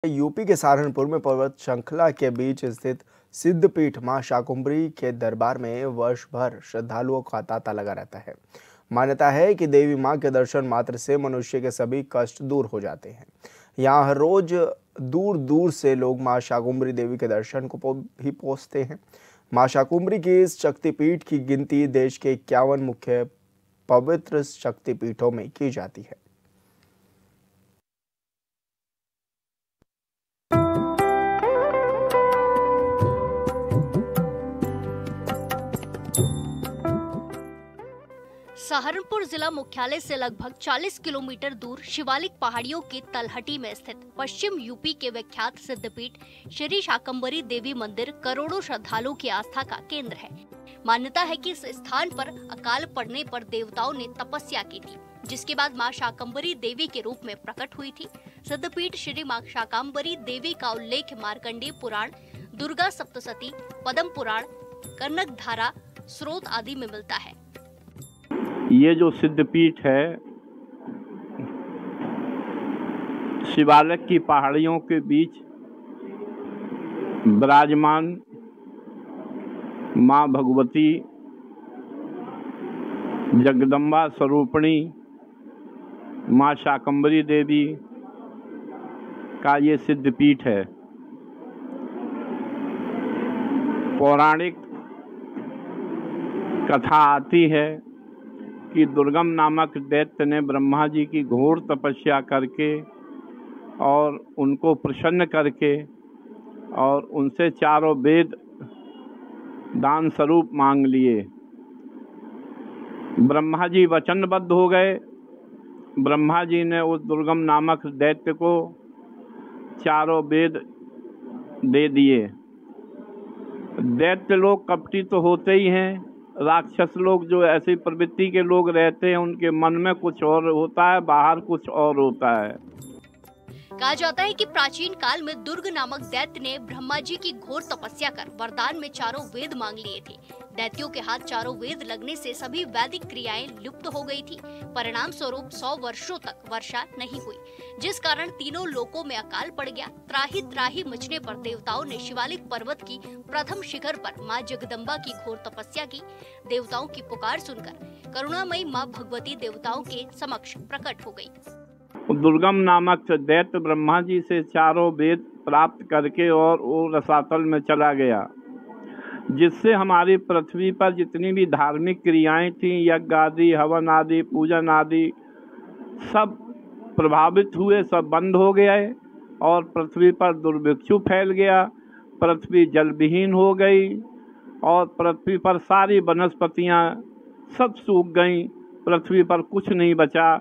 UP के सहारनपुर में पर्वत श्रृंखला के बीच स्थित सिद्धपीठ मां शाकुंभरी के दरबार में वर्ष भर श्रद्धालुओं का तांता लगा रहता है। मान्यता है कि देवी मां के दर्शन मात्र से मनुष्य के सभी कष्ट दूर हो जाते हैं। यहाँ हर रोज दूर दूर से लोग मां शाकुंभरी देवी के दर्शन को भी पहुंचते हैं। मां शाकुंभरी की इस शक्तिपीठ की गिनती देश के 51 मुख्य पवित्र शक्तिपीठों में की जाती है। सहारनपुर जिला मुख्यालय से लगभग 40 किलोमीटर दूर शिवालिक पहाड़ियों की तलहटी में स्थित पश्चिम यूपी के विख्यात सिद्धपीठ श्री शाकंभरी देवी मंदिर करोड़ों श्रद्धालुओं की आस्था का केंद्र है। मान्यता है कि इस स्थान पर अकाल पड़ने पर देवताओं ने तपस्या की थी, जिसके बाद मां शाकंभरी देवी के रूप में प्रकट हुई थी। सिद्धपीठ श्री मां शाकंभरी देवी का उल्लेख मार्कंडेय पुराण, दुर्गा सप्तशती, पद्म पुराण, कनक धारा स्रोत आदि में मिलता है। ये जो सिद्धपीठ है शिवालिक की पहाड़ियों के बीच विराजमान माँ भगवती जगदम्बा स्वरूपिणी माँ शाकंभरी देवी का ये सिद्धपीठ है। पौराणिक कथा आती है कि दुर्गम नामक दैत्य ने ब्रह्मा जी की घोर तपस्या करके और उनको प्रसन्न करके और उनसे चारों वेद दान स्वरूप मांग लिए। ब्रह्मा जी वचनबद्ध हो गए। ब्रह्मा जी ने उस दुर्गम नामक दैत्य को चारों वेद दे दिए। दैत्य लोग कपटी तो होते ही हैं। राक्षस लोग जो ऐसी प्रवृत्ति के लोग रहते हैं, उनके मन में कुछ और होता है, बाहर कुछ और होता है। कहा जाता है कि प्राचीन काल में दुर्ग नामक दैत्य ने ब्रह्मा जी की घोर तपस्या कर वरदान में चारों वेद मांग लिए थे। दैत्यों के हाथ चारों वेद लगने से सभी वैदिक क्रियाएं लुप्त हो गई थी। परिणाम स्वरूप 100 वर्षों तक वर्षा नहीं हुई, जिस कारण तीनों लोकों में अकाल पड़ गया। त्राही त्राही मचने पर देवताओं ने शिवालिक पर्वत की प्रथम शिखर पर मां जगदम्बा की घोर तपस्या की। देवताओं की पुकार सुनकर करुणामयी मां भगवती देवताओं के समक्ष प्रकट हो गयी। दुर्गम नामक दैत्य ब्रह्मा जी से चारों वेद प्राप्त करके और वो रसातल में चला गया, जिससे हमारी पृथ्वी पर जितनी भी धार्मिक क्रियाएं थीं, यज्ञ आदि, हवन आदि, पूजन आदि, सब प्रभावित हुए, सब बंद हो गए और पृथ्वी पर दुर्भिक्षु फैल गया। पृथ्वी जलविहीन हो गई और पृथ्वी पर सारी वनस्पतियां सब सूख गईं। पृथ्वी पर कुछ नहीं बचा।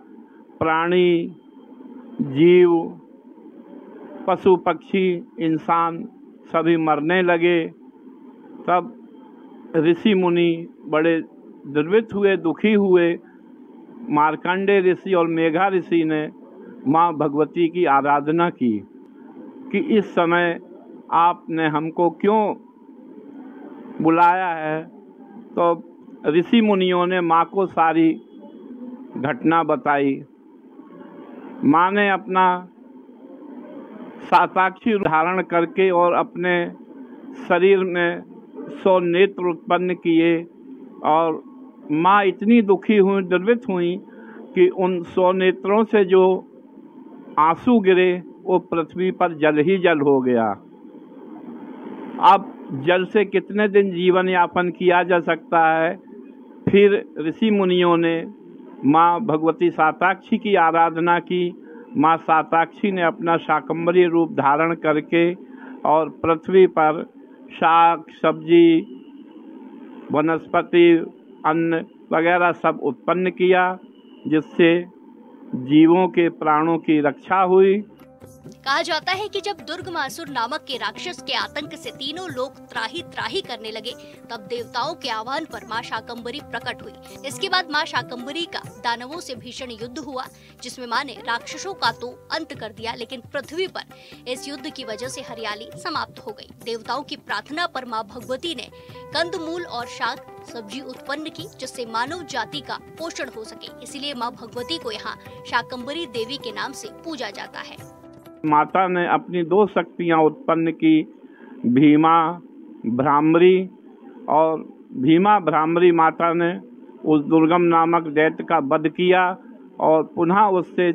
प्राणी, जीव, पशु पक्षी, इंसान सभी मरने लगे। तब ऋषि मुनि बड़े द्रवित हुए, दुखी हुए। मार्कंडेय ऋषि और मेघा ऋषि ने माँ भगवती की आराधना की कि इस समय आपने हमको क्यों बुलाया है। तो ऋषि मुनियों ने माँ को सारी घटना बताई। माँ ने अपना साताक्षी धारण करके और अपने शरीर में 100 नेत्र उत्पन्न किए और माँ इतनी दुखी हुई, द्रवित हुई कि उन 100 नेत्रों से जो आंसू गिरे वो पृथ्वी पर जल ही जल हो गया। अब जल से कितने दिन जीवन यापन किया जा सकता है। फिर ऋषि मुनियों ने माँ भगवती साताक्षी की आराधना की। माँ साताक्षी ने अपना शाकंभरी रूप धारण करके और पृथ्वी पर शाक सब्जी, वनस्पति, अन्न वगैरह सब उत्पन्न किया, जिससे जीवों के प्राणों की रक्षा हुई। कहा जाता है कि जब दुर्गमासुर नामक के राक्षस के आतंक से तीनों लोग त्राही त्राही करने लगे, तब देवताओं के आह्वान पर मां शाकंभरी प्रकट हुई। इसके बाद मां शाकंभरी का दानवों से भीषण युद्ध हुआ, जिसमें मां ने राक्षसों का तो अंत कर दिया, लेकिन पृथ्वी पर इस युद्ध की वजह से हरियाली समाप्त हो गई। देवताओं की प्रार्थना पर मां भगवती ने कंदमूल और शाक सब्जी उत्पन्न की, जिससे मानव जाति का पोषण हो सके। इसीलिए मां भगवती को यहाँ शाकंभरी देवी के नाम से पूजा जाता है। माता ने अपनी 2 शक्तियाँ उत्पन्न की, भीमा भ्रामरी, और भीमा भ्रामरी माता ने उस दुर्गम नामक दैत्य का वध किया और पुनः उससे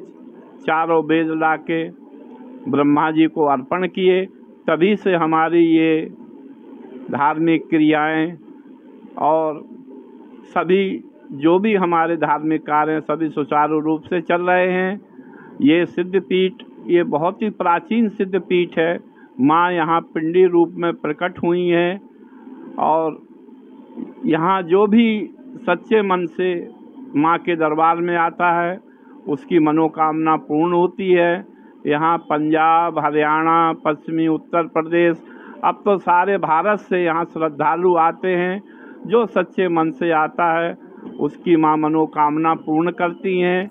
4 वेद लाके ब्रह्मा जी को अर्पण किए। तभी से हमारी ये धार्मिक क्रियाएं और सभी जो भी हमारे धार्मिक कार्य हैं सभी सुचारू रूप से चल रहे हैं। ये सिद्धपीठ ये बहुत ही प्राचीन सिद्धपीठ है। माँ यहाँ पिंडी रूप में प्रकट हुई हैं और यहाँ जो भी सच्चे मन से माँ के दरबार में आता है उसकी मनोकामना पूर्ण होती है। यहाँ पंजाब, हरियाणा, पश्चिमी उत्तर प्रदेश, अब तो सारे भारत से यहाँ श्रद्धालु आते हैं। जो सच्चे मन से आता है उसकी माँ मनोकामना पूर्ण करती हैं।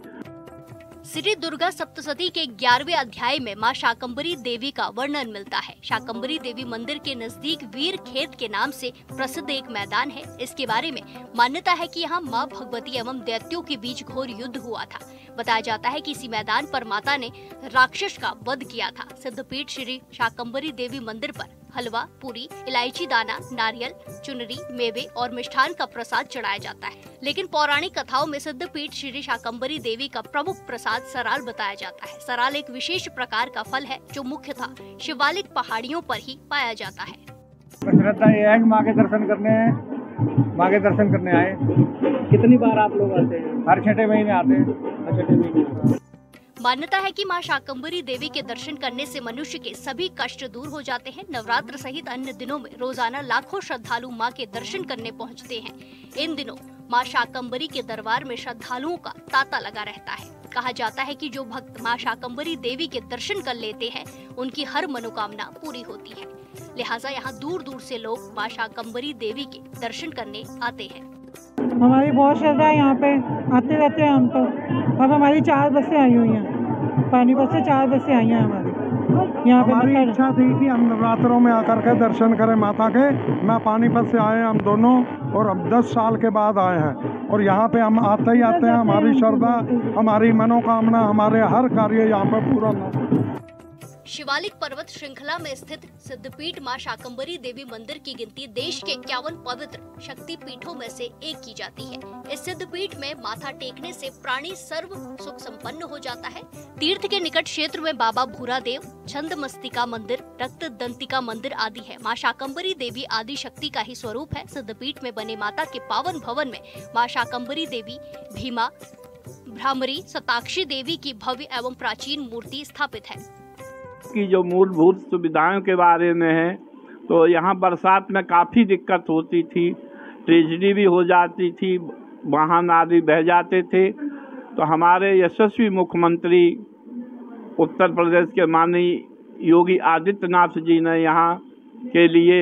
श्री दुर्गा सप्तशती के 11वें अध्याय में मां शाकंभरी देवी का वर्णन मिलता है। शाकंभरी देवी मंदिर के नजदीक वीर खेत के नाम से प्रसिद्ध एक मैदान है। इसके बारे में मान्यता है कि यहाँ मां भगवती एवं दैत्यों के बीच घोर युद्ध हुआ था। बताया जाता है कि इसी मैदान पर माता ने राक्षस का वध किया था। सिद्धपीठ श्री शाकंभरी देवी मंदिर पर हलवा, पूरी, इलायची दाना, नारियल, चुनरी, मेवे और मिष्ठान का प्रसाद चढ़ाया जाता है। लेकिन पौराणिक कथाओं में सिद्धपीठ श्री शाकंभरी देवी का प्रमुख प्रसाद सराल बताया जाता है। सराल एक विशेष प्रकार का फल है जो मुख्यतः शिवालिक पहाड़ियों पर ही पाया जाता है। श्रद्धा ये है कि माँ के दर्शन करने आए। कितनी बार आप लोग आते हैं? हर 6 महीने आते हैं। 6 महीने। मान्यता है कि मां शाकंभरी देवी के दर्शन करने से मनुष्य के सभी कष्ट दूर हो जाते हैं। नवरात्र सहित अन्य दिनों में रोजाना लाखों श्रद्धालु मां के दर्शन करने पहुंचते हैं। इन दिनों मां शाकंभरी के दरबार में श्रद्धालुओं का तांता लगा रहता है। कहा जाता है कि जो भक्त मां शाकंभरी देवी के दर्शन कर लेते हैं उनकी हर मनोकामना पूरी होती है। लिहाजा यहाँ दूर दूर से लोग मां शाकंभरी देवी के दर्शन करने आते हैं। हमारी बहुत श्रद्धा है, यहाँ पे आते रहते हैं हम तो। अब हमारी 4 बसें आई हुई हैं, पानीपत से 4 बसें आई हैं हमारी यहाँ पे। हमारी इच्छा थी कि हम नवरात्रों में आकर के दर्शन करें माता के। मैं पानीपत से आए हम दोनों और अब 10 साल के बाद आए हैं और यहाँ पे हम आते ही आते हैं। हमारी श्रद्धा, हमारी मनोकामना, हमारे हर कार्य यहाँ पे पूरा शिवालिक पर्वत श्रृंखला में स्थित सिद्धपीठ मां शाकंभरी देवी मंदिर की गिनती देश के 51 पवित्र शक्ति पीठों में से एक की जाती है। इस सिद्धपीठ में माथा टेकने से प्राणी सर्व सुख संपन्न हो जाता है। तीर्थ के निकट क्षेत्र में बाबा भूरादेव, छंदमस्तिका मंदिर, रक्त दंतिका मंदिर आदि है। मां शाकंभरी देवी आदि शक्ति का ही स्वरूप है। सिद्धपीठ में बने माता के पावन भवन में मां शाकंभरी देवी, भीमा, भ्रामरी, शताक्षी देवी की भव्य एवं प्राचीन मूर्ति स्थापित है। की जो मूलभूत सुविधाओं के बारे में है तो यहाँ बरसात में काफ़ी दिक्कत होती थी, ट्रेजेडी भी हो जाती थी, वाहन आदि बह जाते थे। तो हमारे यशस्वी मुख्यमंत्री उत्तर प्रदेश के माननीय योगी आदित्यनाथ जी ने यहाँ के लिए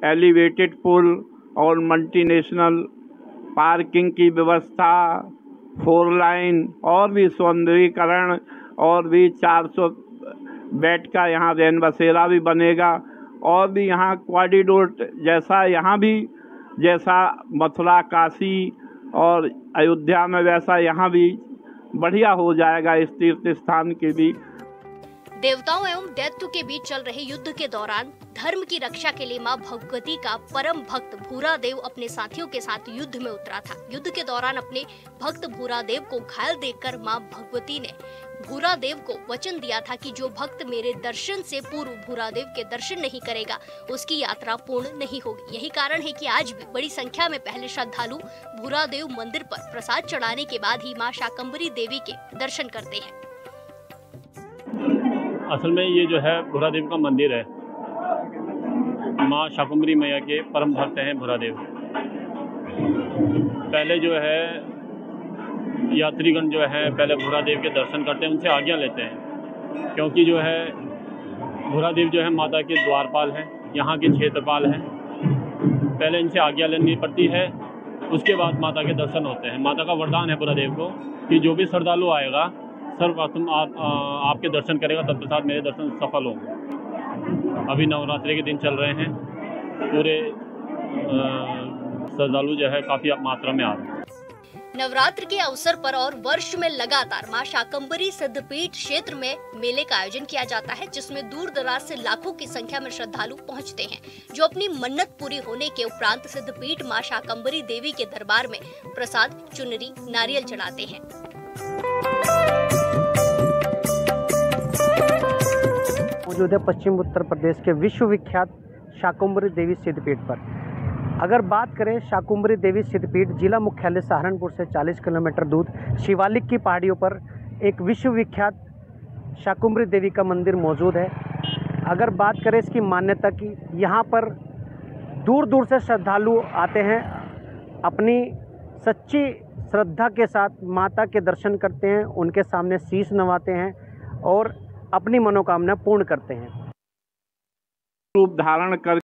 एलिवेटेड पुल और मल्टीनेशनल पार्किंग की व्यवस्था, 4 लाइन और भी सौंदर्यीकरण और भी 400 बेड का यहाँ रैन बसेरा भी बनेगा और भी यहाँ क्वारिडोर जैसा यहाँ भी जैसा मथुरा, काशी और अयोध्या में वैसा यहाँ भी बढ़िया हो जाएगा इस तीर्थ स्थान के भी। देवताओं एवं दैत्यों के बीच चल रहे युद्ध के दौरान धर्म की रक्षा के लिए मां भगवती का परम भक्त भूरादेव अपने साथियों के साथ युद्ध में उतरा था। युद्ध के दौरान अपने भक्त भूरादेव को घायल देखकर मां भगवती ने भूरादेव को वचन दिया था कि जो भक्त मेरे दर्शन से पूर्व भूरादेव के दर्शन नहीं करेगा उसकी यात्रा पूर्ण नहीं होगी। यही कारण है कि आज भी बड़ी संख्या में पहले श्रद्धालु भूरादेव मंदिर पर प्रसाद चढ़ाने के बाद ही मां शाकंभरी देवी के दर्शन करते हैं। असल में ये जो है भूरादेव का मंदिर है। माँ शाकंभरी मैया के परम भक्त हैं भूरादेव। पहले जो है यात्रीगण जो है पहले भूरादेव के दर्शन करते हैं, उनसे आज्ञा लेते हैं, क्योंकि जो है भूरादेव जो है माता के द्वारपाल हैं, यहाँ के क्षेत्रपाल हैं। पहले इनसे आज्ञा लेनी पड़ती है, उसके बाद माता के दर्शन होते हैं। माता का वरदान है भूरादेव को कि जो भी श्रद्धालु आएगा सर्वप्रथम आपके दर्शन करेगा, तत्पश्चात मेरे दर्शन सफल होंगे। अभी नवरात्रि के दिन चल रहे हैं, पूरे श्रद्धालु जो है काफ़ी मात्रा में आ रहे हैं। नवरात्र के अवसर पर और वर्ष में लगातार मां शाकंभरी सिद्धपीठ क्षेत्र में मेले का आयोजन किया जाता है, जिसमें दूर दराज से लाखों की संख्या में श्रद्धालु पहुंचते हैं, जो अपनी मन्नत पूरी होने के उपरांत सिद्धपीठ मां शाकंभरी देवी के दरबार में प्रसाद, चुनरी, नारियल चढ़ाते हैं। मौजूद है पश्चिम उत्तर प्रदेश के विश्व विख्यात शाकंभरी देवी सिद्धपीठ पर। अगर बात करें शाकंभरी देवी सिद्धपीठ जिला मुख्यालय सहारनपुर से 40 किलोमीटर दूर शिवालिक की पहाड़ियों पर एक विश्व विख्यात शाकंभरी देवी का मंदिर मौजूद है। अगर बात करें इसकी मान्यता की, यहाँ पर दूर दूर से श्रद्धालु आते हैं, अपनी सच्ची श्रद्धा के साथ माता के दर्शन करते हैं, उनके सामने शीश नवाते हैं और अपनी मनोकामना पूर्ण करते हैं। रूप धारण कर